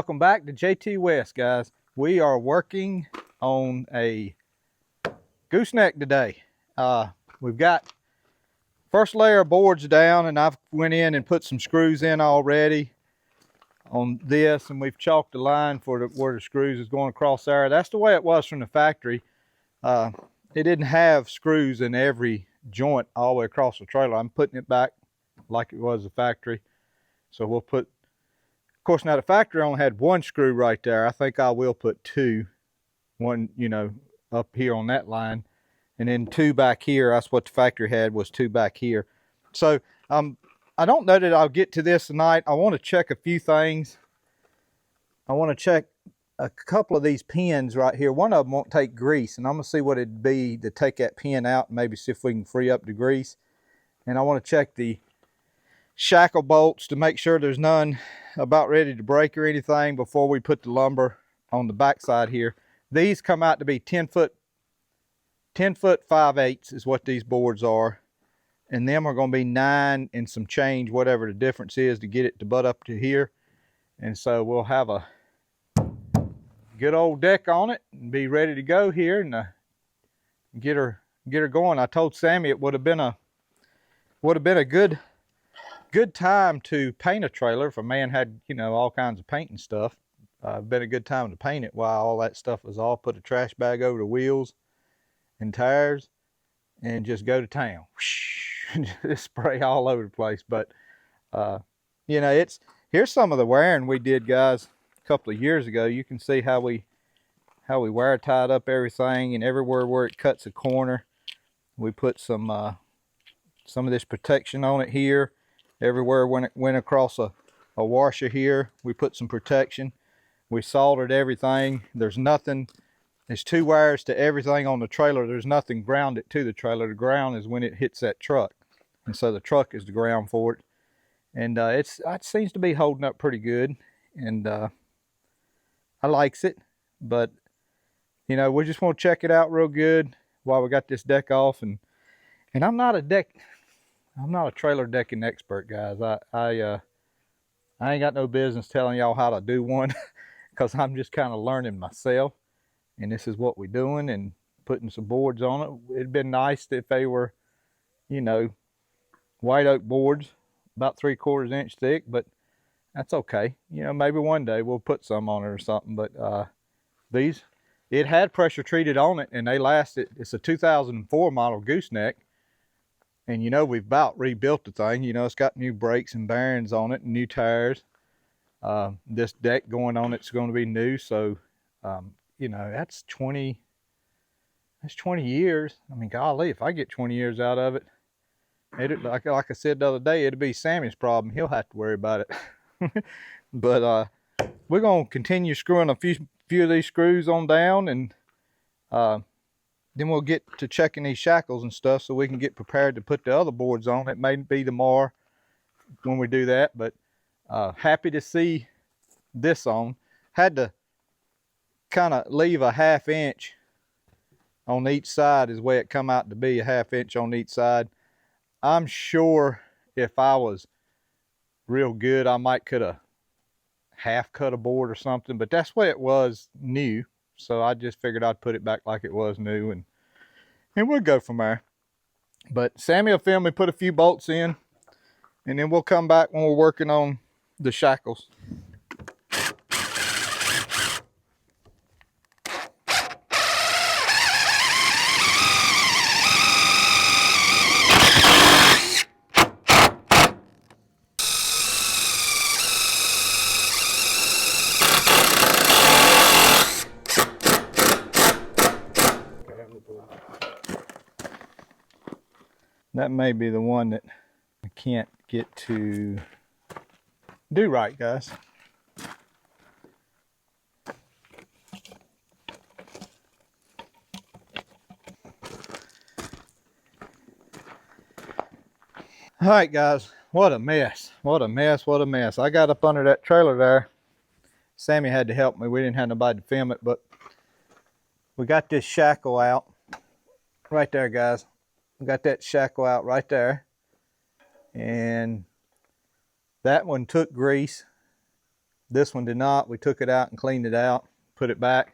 Welcome back to Jtwes, guys. We are working on a gooseneck today. We've got first layer of boards down, and I've went in and put some screws in already on this, and we've chalked a line for where the screws is going across there. That's the way it was from the factory. It didn't have screws in every joint all the way across the trailer. I'm putting it back like it was the factory. So we'll put, of course, now the factory only had one screw right there. I think I will put two, one, you know, up here on that line, and then two back here. That's what the factory had, was two back here. So I don't know that I'll get to this tonight. I want to check a few things. I want to check a couple of these pins right here. One of them won't take grease, and I'm going to see what it'd be to take that pin out and maybe see if we can free up the grease. And I want to check the shackle bolts to make sure there's none about ready to break or anything before we put the lumber on the back side here. These come out to be 10 foot 5/8 is what these boards are, and them are going to be 9 and some change, whatever the difference is, to get it to butt up to here. And so we'll have a good old deck on it and be ready to go here and get her going. I told Sammy it would have been a good time to paint a trailer if a man had, you know, all kinds of painting stuff. Been a good time to paint it while all that stuff was off. Put a trash bag over the wheels and tires and just go to town. Just spray all over the place. But you know, here's some of the wearing we did, guys, a couple of years ago. You can see how we wire tied up everything, and everywhere where it cuts a corner we put some of this protection on it here. Everywhere when it went across a washer here, we put some protection. We soldered everything. There's 2 wires to everything on the trailer. There's nothing grounded to the trailer. The ground is when it hits that truck, and so the truck is the ground for it. And it seems to be holding up pretty good, and I likes it. But you know, we just want to check it out real good while we got this deck off. And I'm not a trailer decking expert, guys. I ain't got no business telling y'all how to do one because I'm just kind of learning myself. And this is what we're doing and putting some boards on it. It'd been nice if they were, you know, white oak boards, about 3/4 inch thick, but that's okay. You know, maybe one day we'll put some on it or something. But these, it had pressure treated on it, and they lasted. It's a 2004 model gooseneck. And you know, we've about rebuilt the thing. You know, it's got new brakes and bearings on it and new tires. This deck going on it's going to be new. So, you know, that's 20 years. I mean, golly, if I get 20 years out of it, like I said the other day, it'll be Sammy's problem. He'll have to worry about it. But we're going to continue screwing a few of these screws on down, and then we'll get to checking these shackles and stuff so we can get prepared to put the other boards on. It may be tomorrow when we do that, but happy to see this on. Had to kind of leave a 1/2 inch on each side is the way it come out to be, a 1/2 inch on each side. I'm sure if I was real good, I might could have half cut a board or something, but that's the way it was new. So I just figured I'd put it back like it was new, and we'll go from there. But Sammy will film me put a few bolts in, and then we'll come back when we're working on the shackles. That may be the one that I can't get to do right, guys. All right, guys, what a mess. What a mess, what a mess. I got up under that trailer there. Sammy had to help me. We didn't have nobody to film it, but we got this shackle out right there, guys. We got that shackle out right there, and that one took grease. This one did not. We took it out and cleaned it out, put it back.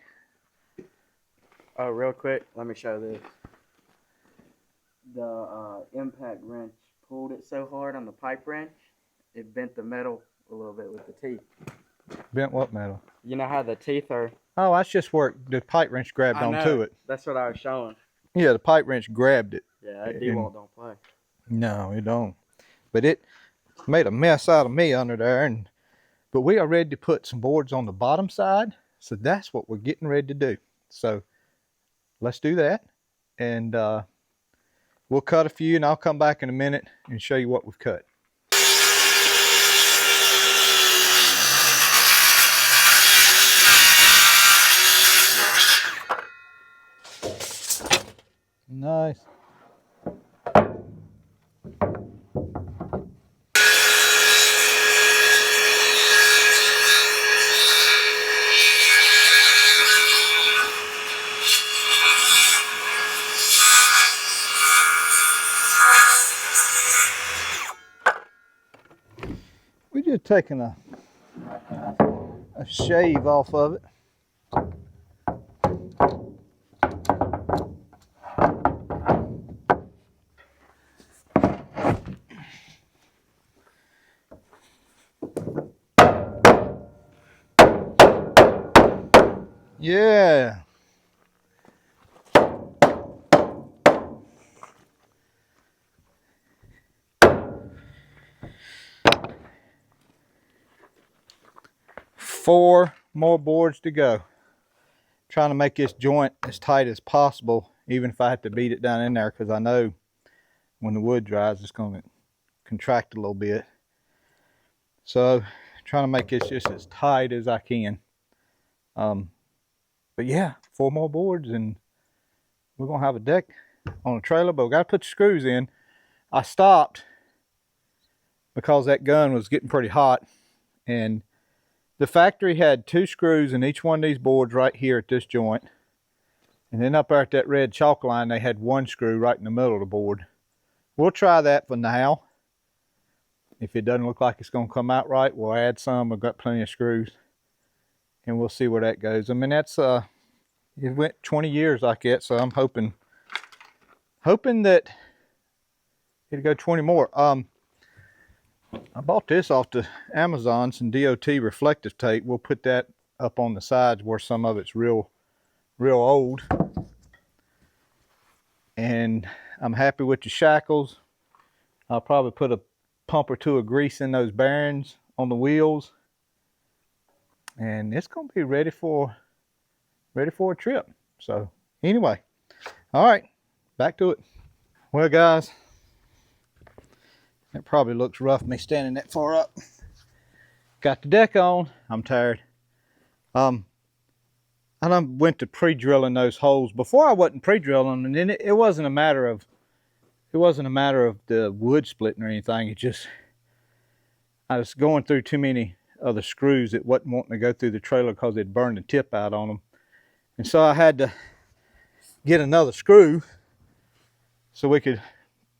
Oh, real quick, let me show this. The impact wrench pulled it so hard on the pipe wrench, it bent the metal a little bit with the teeth. Bent what metal? You know how the teeth are? Oh, that's just where the pipe wrench grabbed onto it. That's what I was showing. Yeah, the pipe wrench grabbed it. Yeah, that D-walt don't play. No, it don't. But it made a mess out of me under there. But we are ready to put some boards on the bottom side. So that's what we're getting ready to do. So let's do that. And we'll cut a few, and I'll come back in a minute and show you what we've cut. Nice. We're just taking a shave off of it. Yeah. Four more boards to go. Trying to make this joint as tight as possible, even if I have to beat it down in there, because I know when the wood dries it's going to contract a little bit. So trying to make this just as tight as I can. But yeah, 4 more boards and we're going to have a deck on a trailer, but we got to put the screws in. I stopped because that gun was getting pretty hot, and the factory had 2 screws in each one of these boards right here at this joint. And then up there at that red chalk line, they had 1 screw right in the middle of the board. We'll try that for now. If it doesn't look like it's going to come out right, we'll add some. I've got plenty of screws. And we'll see where that goes. I mean, that's, it went 20 years like that, so I'm hoping that it'll go 20 more. I bought this off the Amazon, some DOT reflective tape. We'll put that up on the sides where some of it's real old. And I'm happy with the shackles. I'll probably put a pump or 2 of grease in those bearings on the wheels. And it's going to be ready for a trip. So anyway, all right, back to it. Well, guys, it probably looks rough me standing that far up. Got the deck on. I'm tired. I went to pre-drilling those holes. Before I wasn't pre-drilling, and then it wasn't a matter of the wood splitting or anything. It just, I was going through too many of the screws that wasn't wanting to go through the trailer because they'd burned the tip out on them. And so I had to get another screw so we could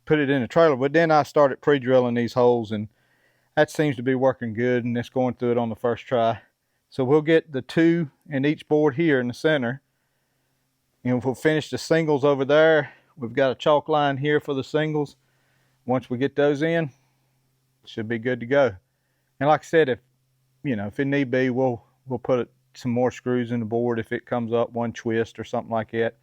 put it in the trailer. But then I started pre-drilling these holes, and that seems to be working good, and it's going through it on the first try. So we'll get the 2 in each board here in the center, and we'll finish the singles over there. We've got a chalk line here for the singles. Once we get those in, it should be good to go. And like I said, if it need be, we'll put some more screws in the board if it comes up, 1 twist or something like that.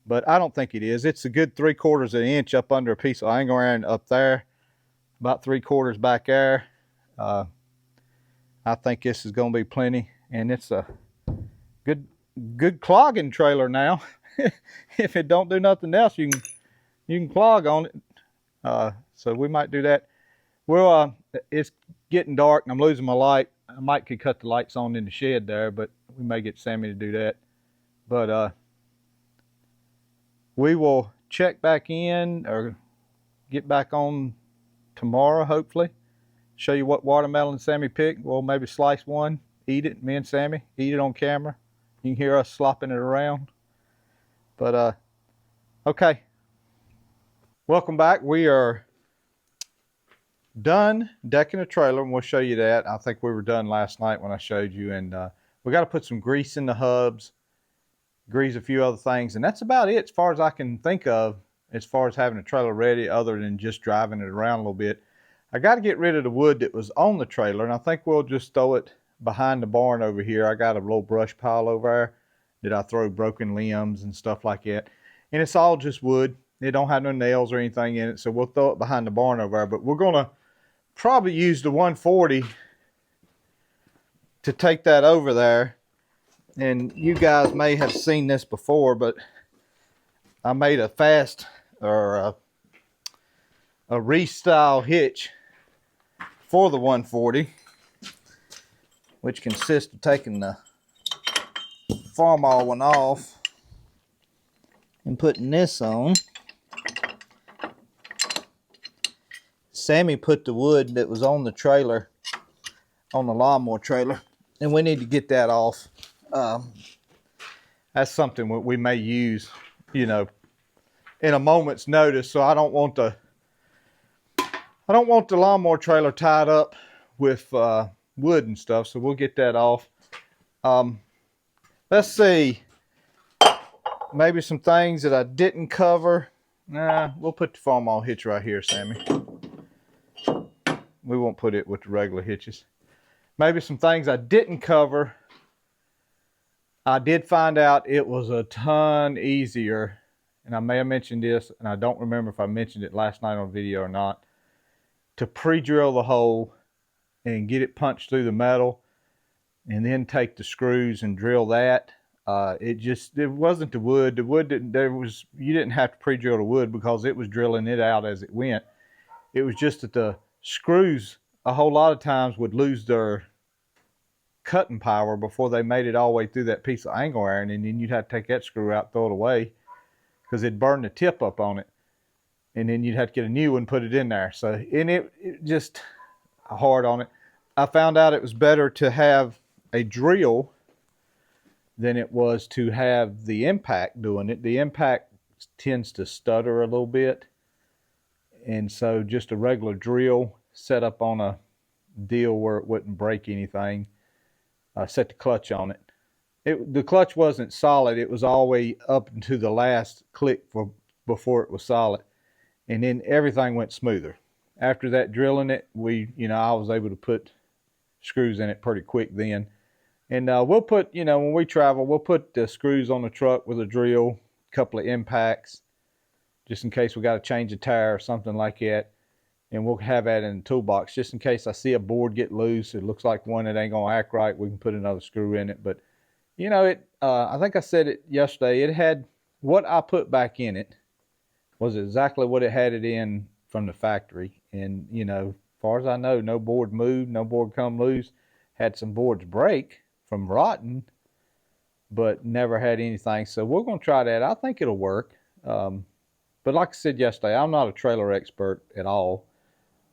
But I don't think it is. It's a good 3/4 of an inch up under a piece of angle iron up there, about 3/4 back there. I think this is going to be plenty, and it's a good clogging trailer now. If it don't do nothing else, you can clog on it. So we might do that. Well, it's getting dark and I'm losing my light. I might could cut the lights on in the shed there, but we may get Sammy to do that. But we will check back in or get back on tomorrow, hopefully. Show you what watermelon Sammy picked. We'll maybe slice one, eat it, me and Sammy, eat it on camera. You can hear us slopping it around. But okay. Welcome back. We are done decking the trailer, and we'll show you that. I think we were done last night when I showed you, and we got to put some grease in the hubs, grease a few other things, and that's about it as far as I can think of as far as having a trailer ready, other than just driving it around a little bit. I got to get rid of the wood that was on the trailer, and I think we'll just throw it behind the barn over here. I got a little brush pile over there that I throw broken limbs and stuff like that, and it's all just wood. It don't have no nails or anything in it, so we'll throw it behind the barn over there. But we're gonna probably use the 140 to take that over there. And you guys may have seen this before, but I made a fast or a restyle hitch for the 140, which consists of taking the Farmall one off and putting this on. Sammy put the wood that was on the trailer, on the lawnmower trailer, and we need to get that off. That's something we may use, you know, in a moment's notice. So I don't want the lawnmower trailer tied up with wood and stuff. So we'll get that off. Let's see, maybe some things that I didn't cover. Nah, we'll put the Farmall hitch right here, Sammy. We won't put it with the regular hitches. Maybe some things I didn't cover. I did find out it was a ton easier, and I may have mentioned this, and I don't remember if I mentioned it last night on video or not, to pre-drill the hole and get it punched through the metal, and then take the screws and drill that. It wasn't the wood. The wood you didn't have to pre-drill the wood because it was drilling it out as it went. It was just that the screws a whole lot of times would lose their cutting power before they made it all the way through that piece of angle iron, and then you'd have to take that screw out, throw it away, because it'd burn the tip up on it, and then you'd have to get a new one, put it in there. So, and it just hard on it. I found out it was better to have a drill than it was to have the impact doing it. The impact tends to stutter a little bit, and so just a regular drill set up on a deal where it wouldn't break anything. Set the clutch on it. The clutch wasn't solid. It was all the way up into the last click before it was solid, and then everything went smoother. After that drilling it, I was able to put screws in it pretty quick then. And we'll put, when we travel, we'll put the screws on the truck with a drill, a couple of impacts, just in case we got to change a tire or something like that. And we'll have that in the toolbox just in case I see a board get loose. It looks like one that ain't going to act right. We can put another screw in it. But, I think I said it yesterday. It had, what I put back in it was exactly what it had it in from the factory. And, as far as I know, no board moved, no board come loose. Had some boards break from rotting, but never had anything. So we're going to try that. I think it'll work. But like I said yesterday, I'm not a trailer expert at all.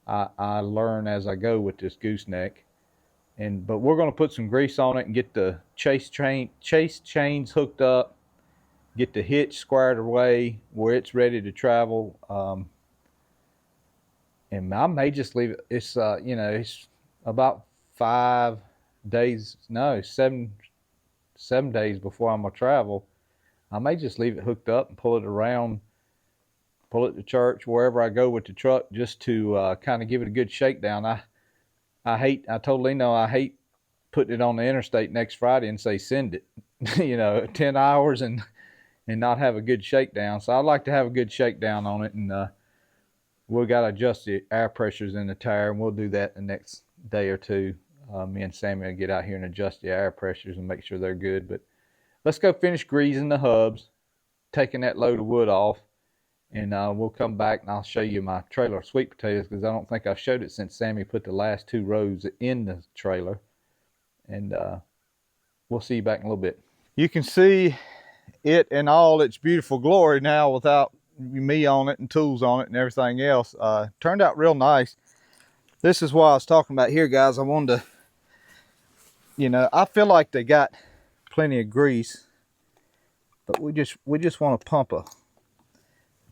I learn as I go with this gooseneck, but we're going to put some grease on it and get the chase chains hooked up, get the hitch squared away where it's ready to travel, and I may just leave it. It's it's about 7 days before I'm gonna travel. I may just leave it hooked up and pull it around. Pull it to church, wherever I go with the truck, just to kind of give it a good shakedown. I told Lino I hate putting it on the interstate next Friday and say send it, 10 hours and not have a good shakedown. So I'd like to have a good shakedown on it, and we've got to adjust the air pressures in the tire, and we'll do that the next day or two. Me and Sammy will get out here and adjust the air pressures and make sure they're good. But let's go finish greasing the hubs, taking that load of wood off. And we'll come back and I'll show you my trailer of sweet potatoes, because I don't think I've showed it since Sammy put the last 2 rows in the trailer. And we'll see you back in a little bit. You can see it in all its beautiful glory now without me on it and tools on it and everything else. Turned out real nice. This is what I was talking about here, guys. I wanted to, I feel like they got plenty of grease, but we just want to pump a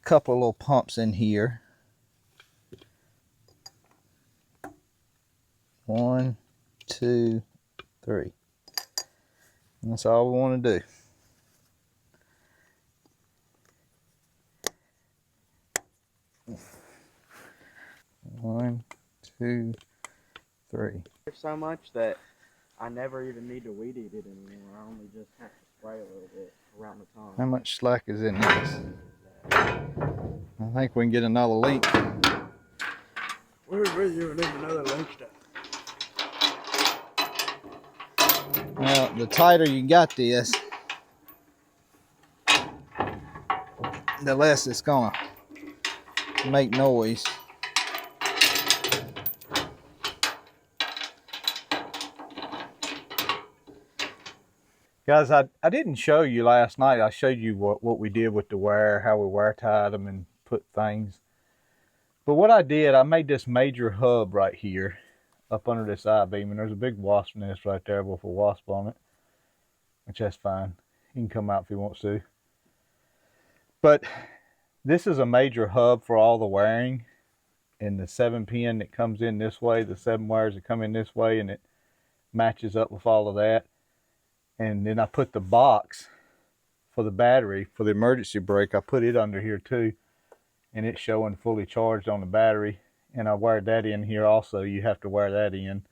couple of little pumps in here, 1, 2, 3. And that's all we want to do. One, 2, 3. There's so much that I never even need to weed eat it anymore. I only just have to spray a little bit around the How top. much slack is in this? I think we can get another link. Where's you need another link stuff? Well, the tighter you got this, the less it's gonna make noise. Guys, I didn't show you last night. I showed you what we did with the wire, how we wire tied them and put things. But what I did, I made this major hub right here up under this I-beam, and there's a big wasp nest right there with a wasp on it, which that's fine. He can come out if he wants to. But this is a major hub for all the wiring, and the 7-pin that comes in this way, the 7 wires that come in this way, and it matches up with all of that. And then I put the box for the battery, for the emergency brake, I put it under here too, and it's showing fully charged on the battery. And I wired that in here also. You have to wire that in,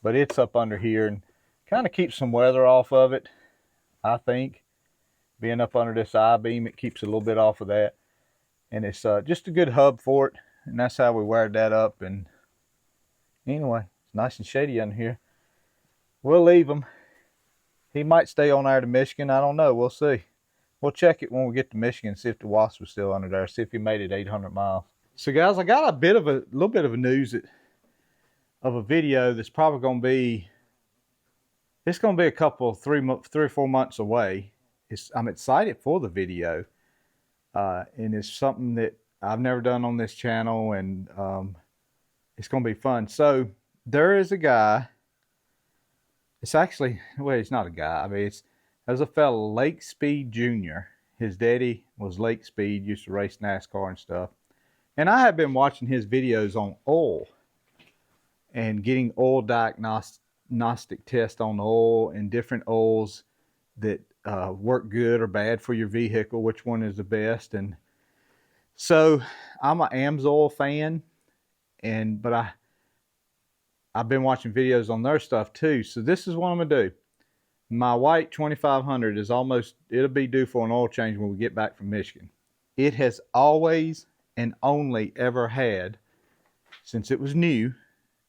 but it's up under here and kind of keeps some weather off of it. I think being up under this I-beam, it keeps a little bit off of that, and it's just a good hub for it. And that's how we wired that up. And anyway, it's nice and shady under here. We'll leave him. He might stay on there to Michigan. I don't know. We'll see. We'll check it when we get to Michigan, see if the wasp was still under there, see if he made it 800 miles. So guys, I got a little bit of a news of a video that's probably going to be, it's going to be a couple, 3 or 4 months away. I'm excited for the video. And it's something that I've never done on this channel, and it's going to be fun. So there is a guy. It's actually, well, he's not a guy. I mean, there's a fellow, Lake Speed Jr. His daddy was Lake Speed, used to race NASCAR and stuff. And I have been watching his videos on oil and getting oil diagnostic tests on oil and different oils that work good or bad for your vehicle, which one is the best. And so I'm an AMSOIL fan, but I've been watching videos on their stuff too. So this is what I'm gonna do. My white 2500 is it'll be due for an oil change when we get back from Michigan. It has always and only ever had, since it was new,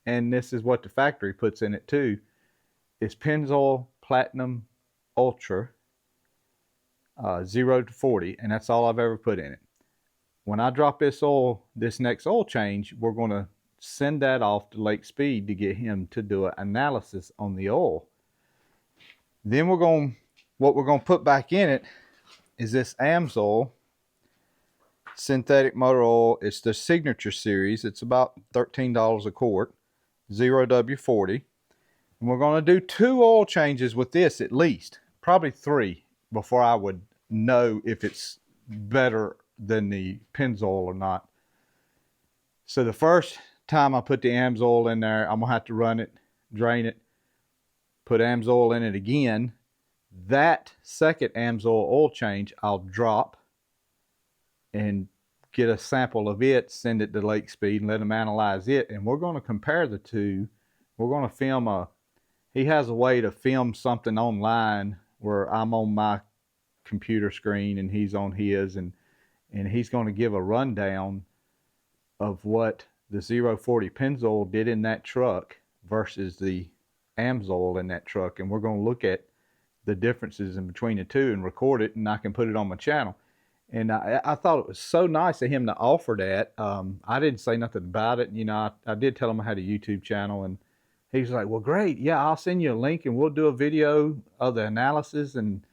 and this is what the factory puts in it too, is Pennzoil Platinum Ultra 0 to 40, and that's all I've ever put in it. When I drop this next oil change, we're gonna send that off to Lake Speed to get him to do an analysis on the oil. Then what we're going to put back in it is this AMSOIL synthetic motor oil. It's the Signature series. It's about $13 a quart, 0W40. And we're going to do 2 oil changes with this at least, probably 3, before I would know if it's better than the Pennzoil or not. So the first time I put the AMSOIL in there, I'm gonna have to run it, drain it, put AMSOIL in it again. That second AMSOIL oil change I'll drop and get a sample of it, send it to Lake Speed and let them analyze it, and we're going to compare the two. We're going to film he has a way to film something online where I'm on my computer screen and he's on his, and he's going to give a rundown of what the 040 Pennzoil did in that truck versus the AMSOIL in that truck. And we're going to look at the differences in between the two and record it, and I can put it on my channel. And I thought it was so nice of him to offer that. I didn't say nothing about it. You know, I did tell him I had a YouTube channel, and he's like, well, great. Yeah, I'll send you a link and we'll do a video of the analysis. And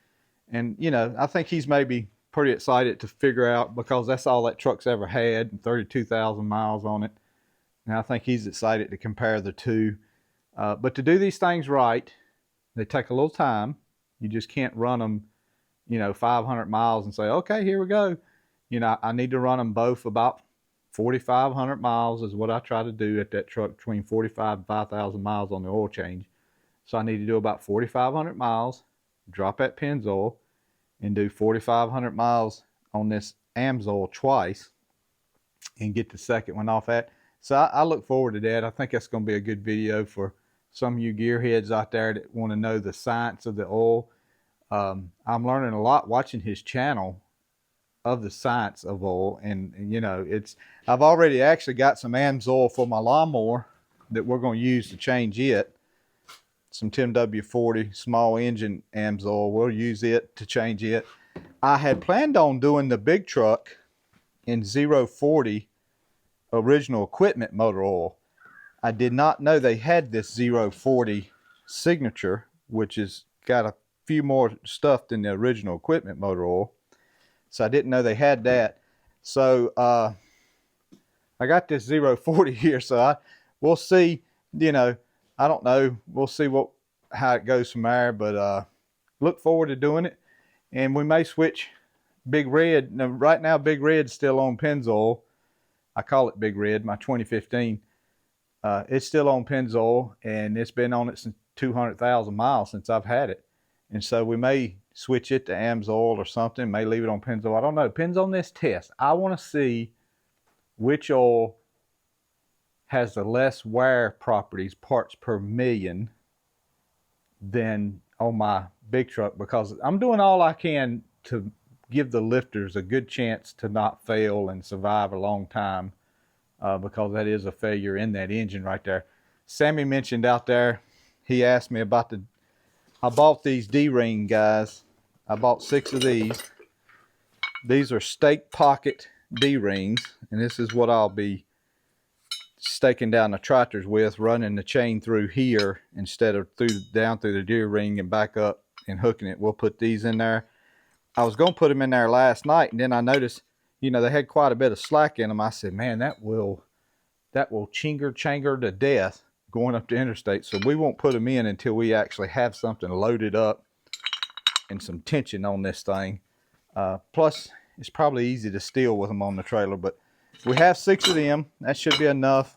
you know, I think he's maybe pretty excited to figure out, because that's all that truck's ever had, and 32,000 miles on it. And I think he's excited to compare the two. But to do these things right, they take a little time. You just can't run them, you know, 500 miles and say, okay, here we go. You know, I need to run them both about 4,500 miles is what I try to do at that truck, between 45 and 5,000 miles on the oil change. So I need to do about 4,500 miles, drop that Pennzoil, and do 4,500 miles on this Amsoil twice, and get the second one off that. So I look forward to that. I think that's going to be a good video for some of you gearheads out there that want to know the science of the oil. I'm learning a lot watching his channel of the science of oil, and you know, I've already actually got some Amsoil for my lawnmower that we're going to use to change it. Some 10W40 small engine Amsoil. We'll use it to change it. I had planned on doing the big truck in 040 original equipment motor oil. I did not know they had this 040 signature, which has got a few more stuff than the original equipment motor oil. So I didn't know they had that. So I got this 040 here, so we'll see. You know, I don't know. We'll see how it goes from there, but look forward to doing it. And we may switch Big Red. Now, right now, Big Red's still on Pennzoil. I call it Big Red, my 2015. It's still on Pennzoil, and it's been on it since 200,000 miles since I've had it. And so we may switch it to Amsoil or something, may leave it on Pennzoil. I don't know. Depends on this test. I want to see which oil has the less wear properties, parts per million, than on my big truck, because I'm doing all I can to give the lifters a good chance to not fail and survive a long time, because that is a failure in that engine right there. Sammy mentioned out there, he asked me about I bought these D-ring guys. I bought 6 of these. These are stake pocket D-rings, and this is what I'll be staking down the tractors with, running the chain through here instead of down through the D-ring and back up and hooking it. We'll put these in there. I was going to put them in there last night, and then I noticed, you know, they had quite a bit of slack in them. I said, man, that will changer to death going up the interstate. So we won't put them in until we actually have something loaded up and some tension on this thing. Plus, it's probably easy to steal with them on the trailer, but we have 6 of them. That should be enough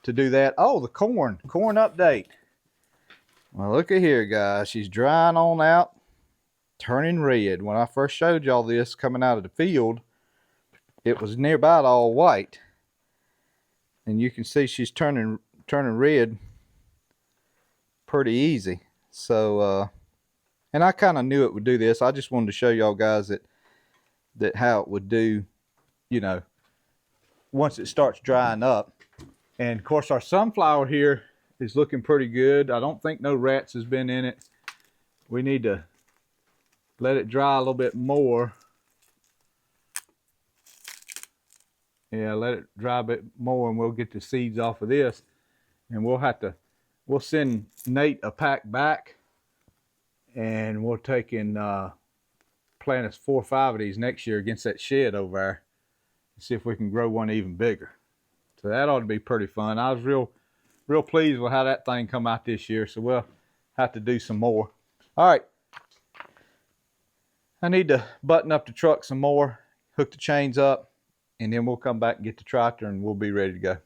to do that. Oh, the corn update. Well, look at here, guys. She's drying on out, turning red. When I first showed y'all this coming out of the field, it was nearby all white, and you can see she's turning red pretty easy. So and I kind of knew it would do this. I just wanted to show y'all guys that how it would do, you know, once it starts drying up. And of course our sunflower here is looking pretty good. I don't think no rats has been in it. We need to let it dry a little bit more. Yeah, let it dry a bit more, and we'll get the seeds off of this. And we'll send Nate a pack back, and we'll take and plant us 4 or 5 of these next year against that shed over there, and see if we can grow one even bigger. So that ought to be pretty fun. I was real pleased with how that thing come out this year, so we'll have to do some more. All right, I need to button up the truck some more, hook the chains up, and then we'll come back and get the tractor, and we'll be ready to go.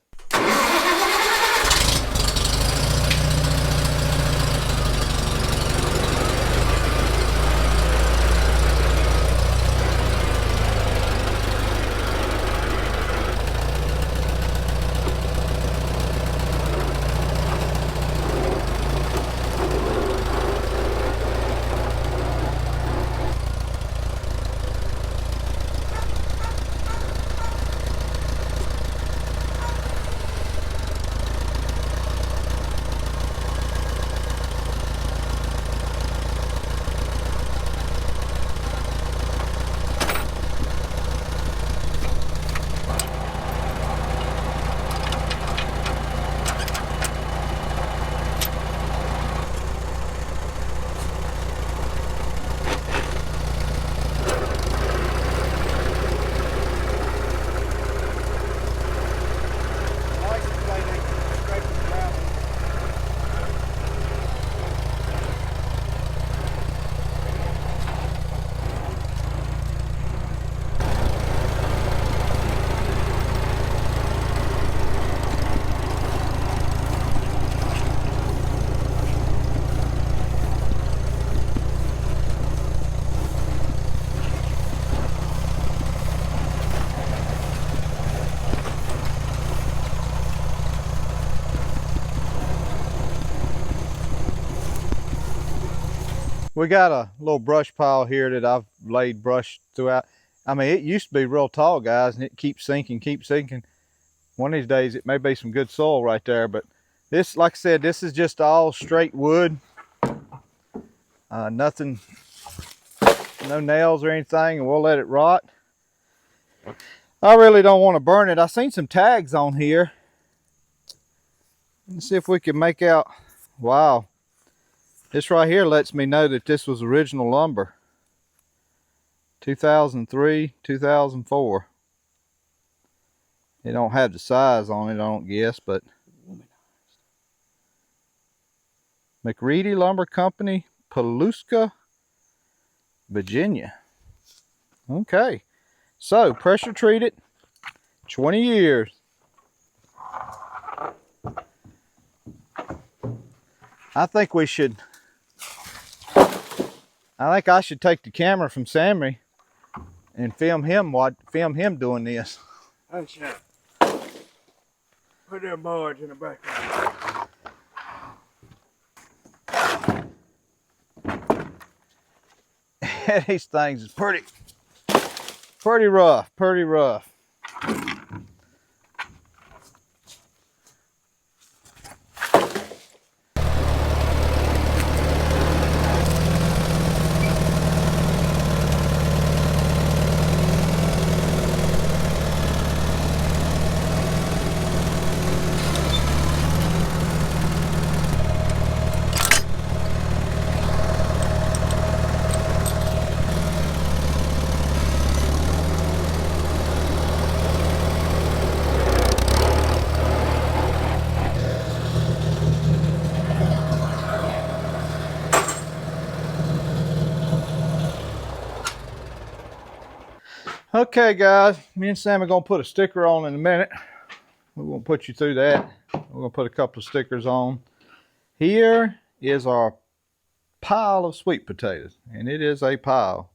We got a little brush pile here that I've laid brush throughout. I mean, it used to be real tall, guys, and it keeps sinking, keeps sinking. One of these days, it may be some good soil right there, but this, like I said, this is just all straight wood. Nothing, no nails or anything, and we'll let it rot. I really don't want to burn it. I seen some tags on here. Let's see if we can make out. Wow. This right here lets me know that this was original lumber. 2003, 2004. It don't have the size on it, I don't guess, but McReady Lumber Company, Palousca, Virginia. Okay. So, pressure treated, 20 years. I think we should, I think I should take the camera from Sammy and film him doing this. Oh, shit. Put them boards in the back. These things is pretty rough, pretty rough. Okay, guys, me and Sam are gonna put a sticker on in a minute. We're gonna put you through that. We're gonna put a couple of stickers on. Here is our pile of sweet potatoes, and it is a pile.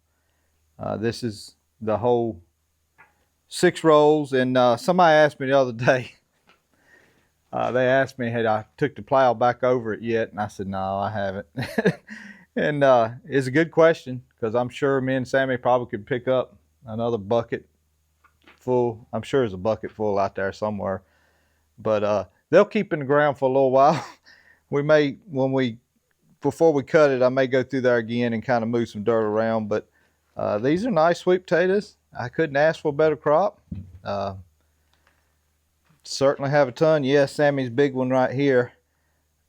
This is the whole 6 rolls, and somebody asked me the other day, they asked me had I took the plow back over it yet, and I said, no, I haven't. And it's a good question, because I'm sure me and Sammy probably could pick up another bucket full. I'm sure there's a bucket full out there somewhere, but they'll keep in the ground for a little while. We may, before we cut it, I may go through there again and kind of move some dirt around, but these are nice sweet potatoes. I couldn't ask for a better crop. Certainly have a ton. Yes, Sammy's big one right here.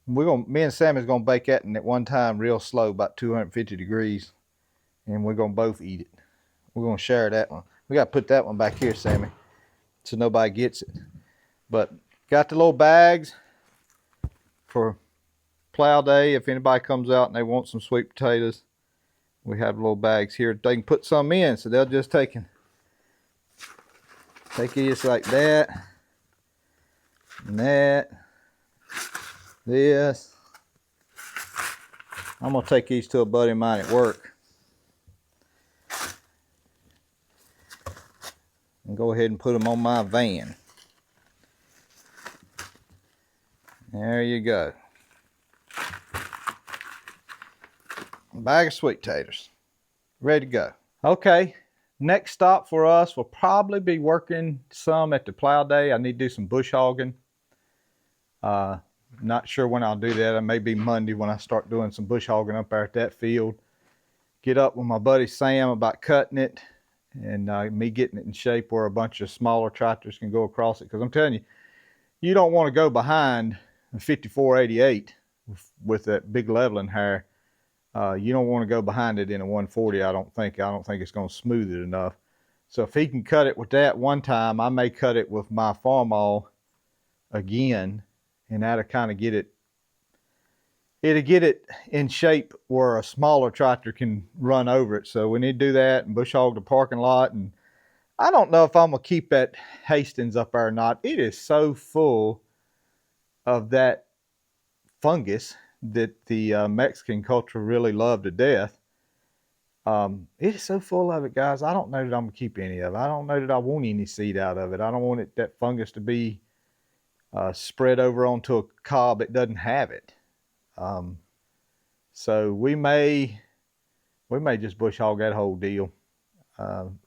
Me and Sammy's gonna bake that in at one time real slow, about 250 degrees, and we're gonna both eat it. We're gonna share that one. We gotta put that one back here, Sammy, so nobody gets it. But got the little bags for plow day. If anybody comes out and they want some sweet potatoes, we have little bags here. They can put some in, so they'll just take it just like that, and that, this. I'm gonna take these to a buddy of mine at work and go ahead and put them on my van. There you go. A bag of sweet taters. Ready to go. Okay, next stop for us will probably be working some at the plow day. I need to do some bush hogging. Not sure when I'll do that. It may be Monday when I start doing some bush hogging up there at that field. Get up with my buddy Sam about cutting it, and me getting it in shape where a bunch of smaller tractors can go across it. Because I'm telling you, you don't want to go behind a 5488 with that big leveling hair. You don't want to go behind it in a 140. I don't think it's going to smooth it enough. So if he can cut it with that one time, I may cut it with my farm awl again, and that'll kind of it'll get it in shape where a smaller tractor can run over it. So we need to do that and bush hog the parking lot. And I don't know if I'm gonna keep that Hastings up there or not. It is so full of that fungus that the Mexican culture really love to death. It is so full of it, guys. I don't know that I'm gonna keep any of it. I don't know that I want any seed out of it. I don't want that fungus to be spread over onto a cob that doesn't have it. So we may We may just bush hog that whole deal. I'm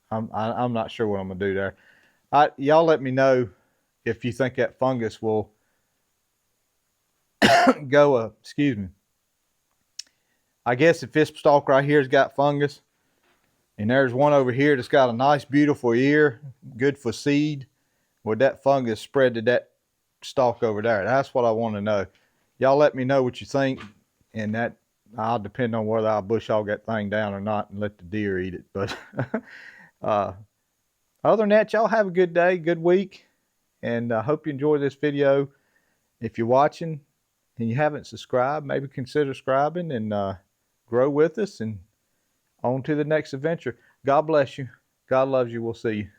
not sure what I'm gonna do there. Y'all let me know if you think that fungus will go. Excuse me. I guess if this stalk right here's got fungus, and there's one over here that's got a nice, beautiful ear, good for seed, would that fungus spread to that stalk over there? That's what I want to know. Y'all let me know what you think, and that I'll depend on whether I bush hog that thing down or not and let the deer eat it. But other than that, y'all have a good day, good week, and I hope you enjoy this video. If you're watching and you haven't subscribed, maybe consider subscribing and grow with us and on to the next adventure. God bless you. God loves you. We'll see you.